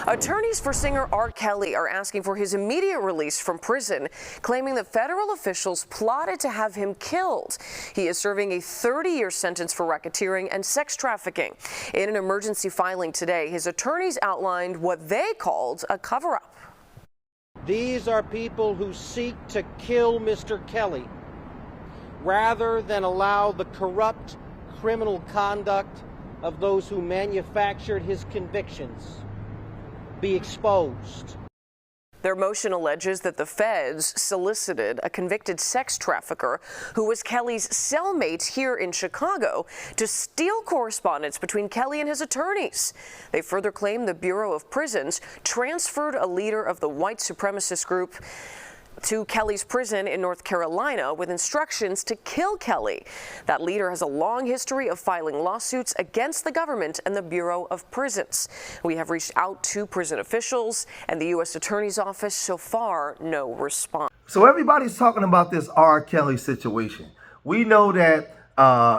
Attorneys for singer R. Kelly are asking for his immediate release from prison, claiming that federal officials plotted to have him killed. He is serving a 30-year sentence for racketeering and sex trafficking. In an emergency filing today, his attorneys outlined what they called a cover-up. These are people who seek to kill Mr. Kelly rather than allow the corrupt criminal conduct of those who manufactured his convictions be exposed. Their motion alleges that the feds solicited a convicted sex trafficker who was Kelly's cellmate here in Chicago to steal correspondence between Kelly and his attorneys. They further claim the Bureau of Prisons transferred a leader of the white supremacist group to Kelly's prison in North Carolina with instructions to kill Kelly. That leader has a long history of filing lawsuits against the government and the Bureau of Prisons. We have reached out to prison officials and the U.S. Attorney's Office. So far, no response. So everybody's talking about this R. Kelly situation. We know that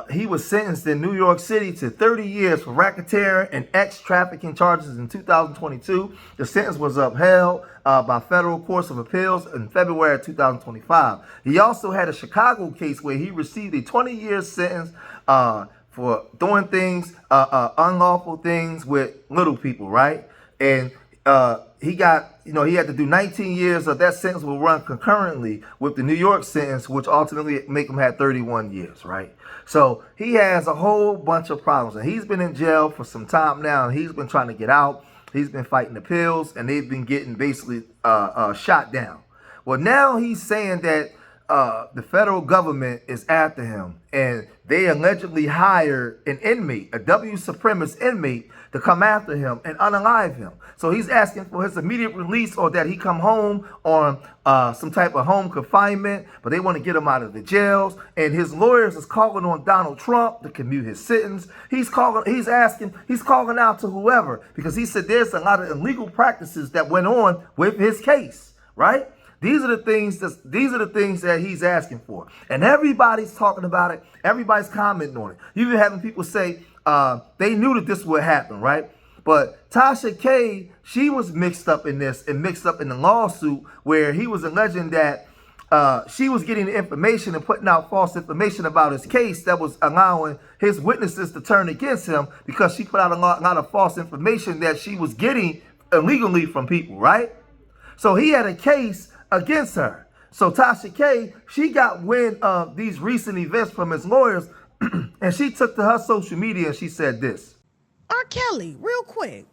he was sentenced in New York City to 30 years for racketeering and trafficking charges in 2022. The sentence was upheld by federal courts of appeals in February of 2025. He also had a Chicago case where he received a 20-year sentence for doing things, unlawful things with little people, right? And he got, he had to do 19 years of that sentence will run concurrently with the New York sentence, which ultimately make him have 31 years, right? So he has a whole bunch of problems, and he's been in jail for some time now, and he's been trying to get out. He's been fighting appeals, and they've been getting basically shot down. Well, now he's saying that the federal government is after him, and they allegedly hired an inmate, a W supremacist inmate, to come after him and unalive him. So he's asking for his immediate release or that he come home on some type of home confinement, but they want to get him out of the jails. And his lawyers is calling on Donald Trump to commute his sentence. He's calling out to whoever, because he said there's a lot of illegal practices that went on with his case, right? These are the things that he's asking for. And everybody's talking about it. Everybody's commenting on it. You've been having people say they knew that this would happen, right? But Tasha K, she was mixed up in this and mixed up in the lawsuit where he was alleging that she was getting information and putting out false information about his case that was allowing his witnesses to turn against him because she put out a lot of false information that she was getting illegally from people, right? So he had a case against her. So Tasha K, she got wind of these recent events from his lawyers, and she took to her social media and she said this. R. Kelly, real quick.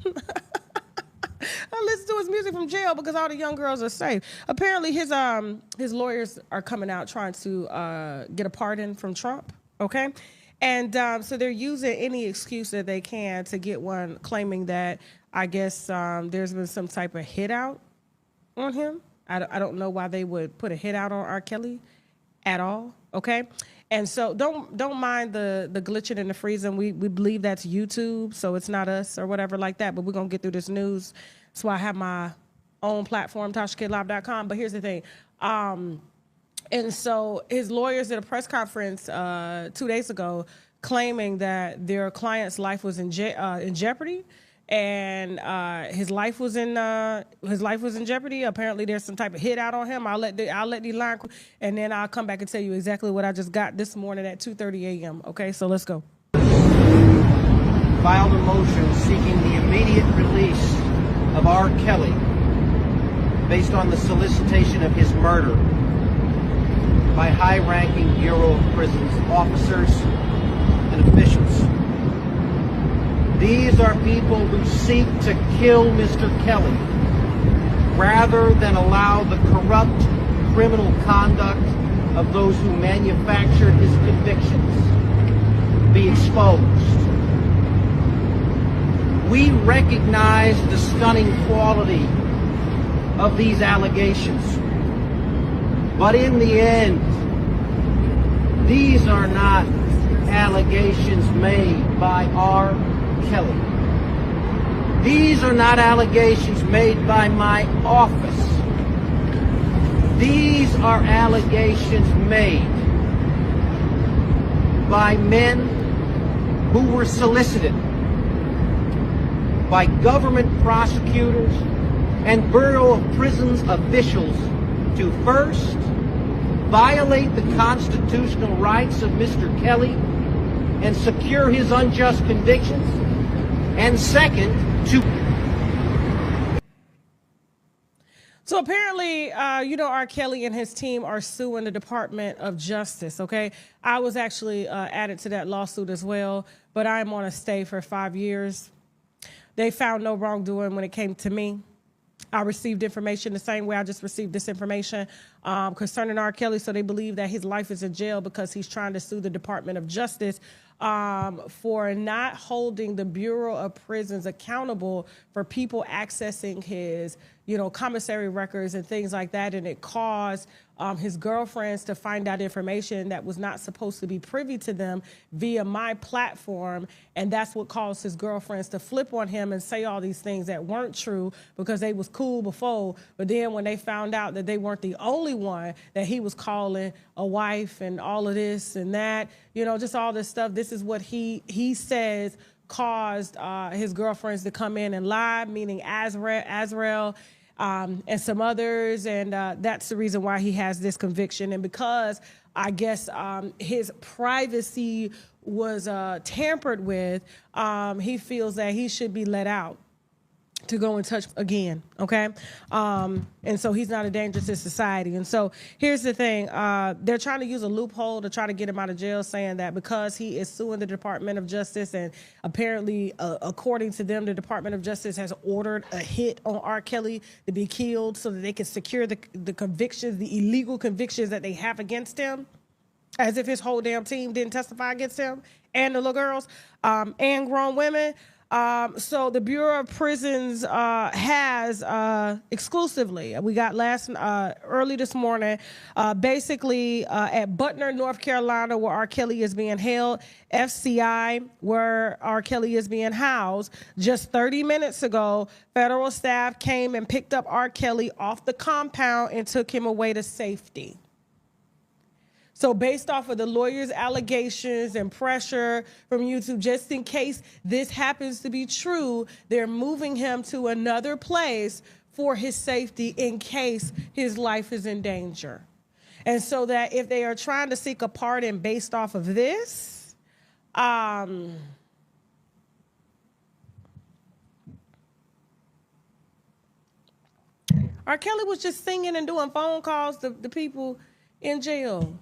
I listen to his music from jail because all the young girls are safe. Apparently his lawyers are coming out trying to get a pardon from Trump, okay? And so they're using any excuse that they can to get one, claiming that I guess there's been some type of hit out on him. I don't know why they would put a hit out on R. Kelly at all, okay? And so don't mind the glitching and the freezing. We believe that's YouTube, so it's not us or whatever like that, but we're going to get through this news. That's why I have my own platform, TashaKidLive.com. But here's the thing. And so his lawyers did a press conference 2 days ago claiming that their client's life was in jeopardy. And his life was in jeopardy. Apparently, there's some type of hit out on him. I'll let the line, and then I'll come back and tell you exactly what I just got this morning at 2:30 a.m. Okay, so let's go. Filed a motion seeking the immediate release of R. Kelly based on the solicitation of his murder by high-ranking Bureau of Prisons officers and officials. These are people who seek to kill Mr. Kelly rather than allow the corrupt criminal conduct of those who manufactured his convictions be exposed. We recognize the stunning quality of these allegations, but in the end, these are not allegations made by R. Kelly. These are not allegations made by my office. These are allegations made by men who were solicited by government prosecutors and Bureau of Prisons officials to first violate the constitutional rights of Mr. Kelly and secure his unjust convictions, and second, to... So apparently, R. Kelly and his team are suing the Department of Justice, okay? I was actually added to that lawsuit as well, but I'm on a stay for 5 years. They found no wrongdoing when it came to me. I received information the same way I just received this information concerning R. Kelly, so they believe that his life is in jail because he's trying to sue the Department of Justice for not holding the Bureau of Prisons accountable for people accessing his, commissary records and things like that, and it caused his girlfriends to find out information that was not supposed to be privy to them via my platform, and that's what caused his girlfriends to flip on him and say all these things that weren't true because they was cool before, but then when they found out that they weren't the only one that he was calling a wife and all of this and that, just all this stuff, this is what he says caused his girlfriends to come in and lie, meaning Azrael and some others, and that's the reason why he has this conviction. And because I guess his privacy was tampered with, he feels that he should be let out to go and touch again, okay? And so he's not a danger to society. And so here's the thing. They're trying to use a loophole to try to get him out of jail, saying that because he is suing the Department of Justice, and apparently, according to them, the Department of Justice has ordered a hit on R. Kelly to be killed so that they can secure the convictions, the illegal convictions that they have against him, as if his whole damn team didn't testify against him and the little girls and grown women. So the Bureau of Prisons has exclusively, we got early this morning, basically at Butner, North Carolina, where R. Kelly is being held, FCI, where R. Kelly is being housed. Just 30 minutes ago, federal staff came and picked up R. Kelly off the compound and took him away to safety. So based off of the lawyer's allegations and pressure from YouTube, just in case this happens to be true, they're moving him to another place for his safety in case his life is in danger. And so that if they are trying to seek a pardon based off of this, R. Kelly was just singing and doing phone calls to people in jail.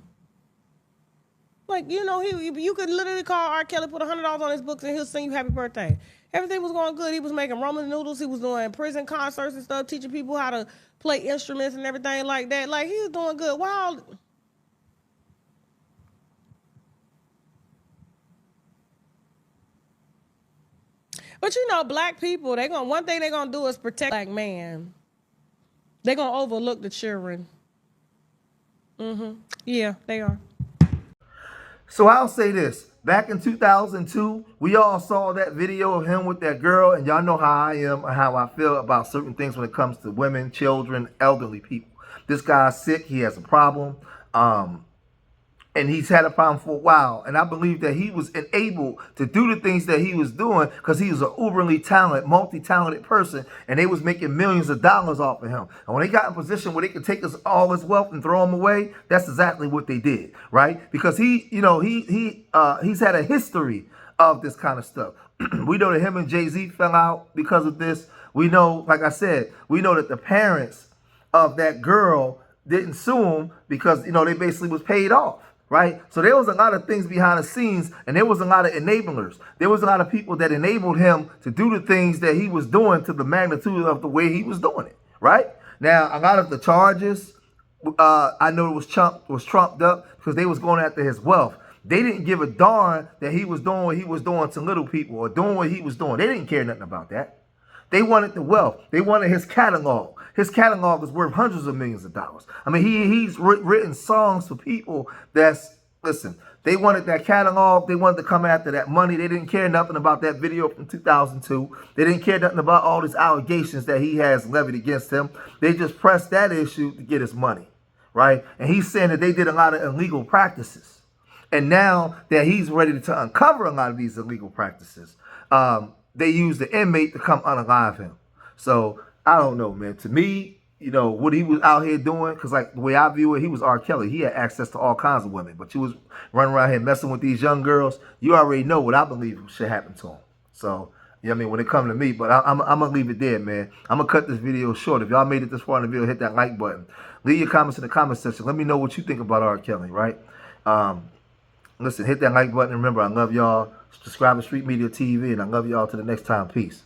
Like, you could literally call R. Kelly, put $100 on his books, and he'll sing you happy birthday. Everything was going good. He was making ramen noodles. He was doing prison concerts and stuff, teaching people how to play instruments and everything like that. Like, he was doing good. Wow. But black people, one thing they're gonna do is protect black man. They're gonna overlook the children. Yeah, they are. So I'll say this. Back in 2002, we all saw that video of him with that girl, and y'all know how I am and how I feel about certain things when it comes to women, children, elderly people. This guy's sick. He has a problem. And he's had a problem for a while. And I believe that he was enabled to do the things that he was doing because he was an uberly talented, multi-talented person, and they was making millions of dollars off of him. And when they got in a position where they could take all his wealth and throw him away, that's exactly what they did, right? Because he's had a history of this kind of stuff. We know that him and Jay-Z fell out because of this. We know, like I said, we know that the parents of that girl didn't sue him because, they basically was paid off. Right? So there was a lot of things behind the scenes, and there was a lot of enablers. There was a lot of people that enabled him to do the things that he was doing to the magnitude of the way he was doing it. Right? Now, a lot of the charges, I know it was trumped up because they was going after his wealth. They didn't give a darn that he was doing what he was doing to little people or doing what he was doing. They didn't care nothing about that. They wanted the wealth. They wanted his catalog. His catalog is worth hundreds of millions of dollars. I mean, he's written songs for people listen, they wanted that catalog. They wanted to come after that money. They didn't care nothing about that video from 2002. They didn't care nothing about all these allegations that he has levied against him. They just pressed that issue to get his money, right? And he's saying that they did a lot of illegal practices. And now that he's ready to uncover a lot of these illegal practices, they used the inmate to come unalive him. So I don't know, man. To me, you know, what he was out here doing, because like the way I view it, he was R. Kelly. He had access to all kinds of women, but you was running around here messing with these young girls. You already know what I believe should happen to him. So, you know what I mean, when it comes to me, but I'm going to leave it there, man. I'm going to cut this video short. If y'all made it this far in the video, hit that like button. Leave your comments in the comment section. Let me know what you think about R. Kelly, right? Listen, hit that like button. Remember, I love y'all. Subscribe to Street Media TV, and I love y'all till the next time. Peace.